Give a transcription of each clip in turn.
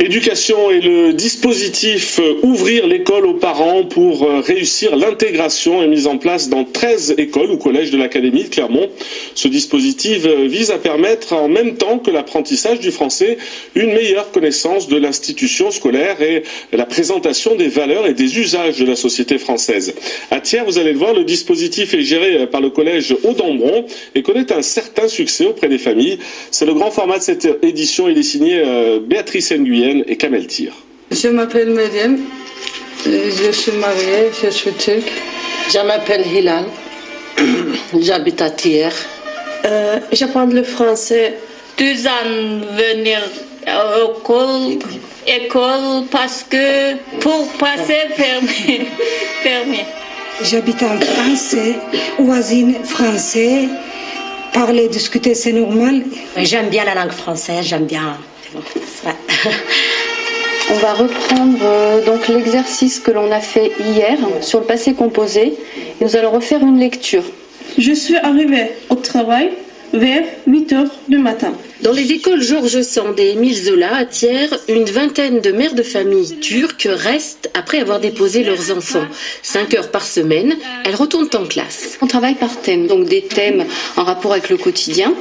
Éducation et le dispositif Ouvrir l'école aux parents pour réussir l'intégration est mis en place dans 13 écoles ou collèges de l'Académie de Clermont. Ce dispositif vise à permettre en même temps que l'apprentissage du français une meilleure connaissance de l'institution scolaire et la présentation des valeurs et des usages de la société française. À Thiers, vous allez le voir, le dispositif est géré par le collège Audambron et connaît un certain succès auprès des familles. C'est le grand format de cette édition. Il est signé Béatrice Nguyen et Kamel Tir. Je m'appelle Myriam, je suis mariée, je suis turque. Je m'appelle Hilal, j'habite à Thiers. J'apprends le français. 2 ans venir à école parce que pour passer permis. J'habite en France, voisine français, parler, discuter c'est normal. J'aime bien la langue française, j'aime bien. Ouais. On va reprendre donc l'exercice que l'on a fait hier sur le passé composé. Nous allons refaire une lecture. Je suis arrivée au travail vers 8h du matin. Dans les écoles Georges Sand et Émile Zola à Thiers, une vingtaine de mères de famille turques restent après avoir déposé leurs enfants. 5 heures par semaine, elles retournent en classe. On travaille par thème, donc des thèmes en rapport avec le quotidien.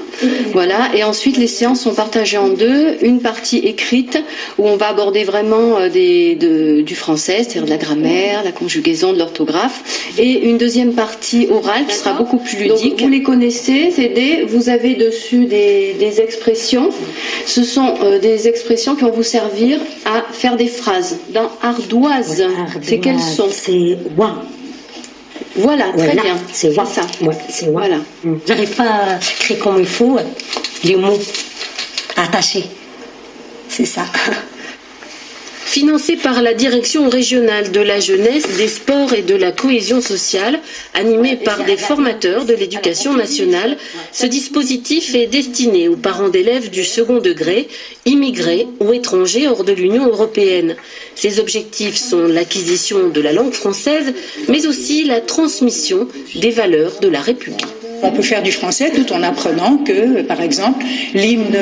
Voilà. Et ensuite, les séances sont partagées en 2. Une partie écrite où on va aborder vraiment du français, c'est-à-dire de la grammaire, la conjugaison, de l'orthographe. Et une deuxième partie orale qui sera beaucoup plus ludique. Donc, vous les connaissez, vous avez dessus des expressions. Ce sont des expressions qui vont vous servir à faire des phrases. Dans ardoise, c'est quels sont? C'est wa. Voilà, très bien. C'est wa. Ça. Ouais, c'est wa. Voilà. J'arrive pas à écrire comme il faut les mots attachés. C'est ça. Financé par la Direction régionale de la jeunesse, des sports et de la cohésion sociale, animé par des formateurs de l'éducation nationale, ce dispositif est destiné aux parents d'élèves du second degré, immigrés ou étrangers hors de l'Union européenne. Ses objectifs sont l'acquisition de la langue française, mais aussi la transmission des valeurs de la République. On peut faire du français tout en apprenant que, par exemple, l'hymne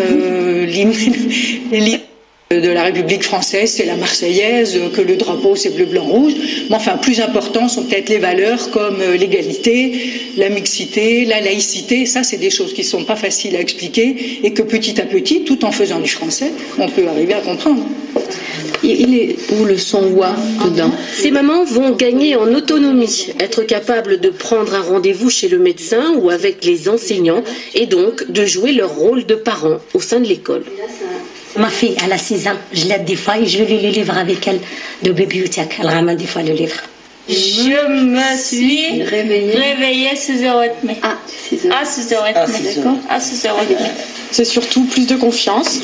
de la République française, c'est la Marseillaise, que le drapeau, c'est bleu, blanc, rouge. Mais enfin, plus important sont peut-être les valeurs comme l'égalité, la mixité, la laïcité. Ça, c'est des choses qui ne sont pas faciles à expliquer et que petit à petit, tout en faisant du français, on peut arriver à comprendre. Il est où le son wa dedans? Ces mamans vont gagner en autonomie, être capables de prendre un rendez-vous chez le médecin ou avec les enseignants et donc de jouer leur rôle de parents au sein de l'école. Ma fille, elle a 6 ans. Je l'aide des fois et je lis le livre avec elle de bibliothèque. Elle ramène des fois le livre. Je me suis réveillée 6h30. Ah, 6h30. À 6h30. D'accord. À 6h30. C'est surtout plus de confiance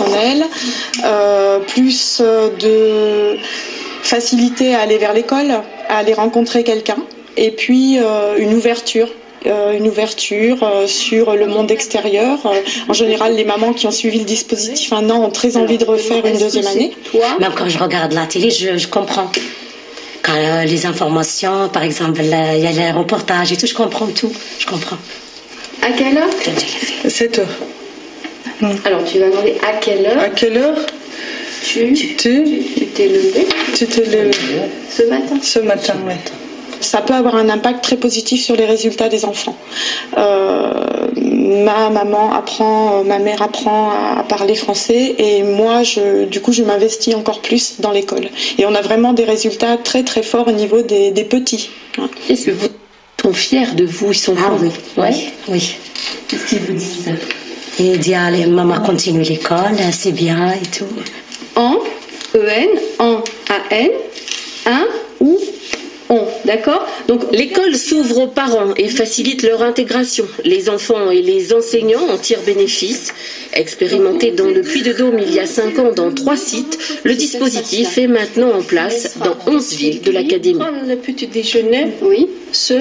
en elle, plus de facilité à aller vers l'école, à aller rencontrer quelqu'un, et puis une ouverture sur le monde extérieur. En général, les mamans qui ont suivi le dispositif 1 an ont très envie de refaire une deuxième année. Même quand je regarde la télé, je comprends. Quand les informations, par exemple, il y a les reportages et tout, je comprends tout. Je comprends. À quelle heure? 7 heures. Alors, tu vas demander à quelle heure? À quelle heure tu t'es levé? Tu t'es levé. Ce matin? Ce matin, oui. Ça peut avoir un impact très positif sur les résultats des enfants. Ma mère apprend à parler français et moi, je m'investis encore plus dans l'école. Et on a vraiment des résultats très très forts au niveau des petits. Est-ce que vous sont fiers de vous? Ils sont oui. Ouais. Oui. Qu'est-ce qu'ils vous disent? Il dit, allez, maman continue l'école, c'est bien et tout. En, E-N, en, A-N, un ou on, d'accord? Donc l'école s'ouvre aux parents et facilite leur intégration. Les enfants et les enseignants en tirent bénéfice. Expérimenté dans le Puy-de-Dôme il y a 5 ans dans 3 sites, le dispositif est maintenant en place dans 11 villes de l'Académie. Le petit déjeuner, oui. ce...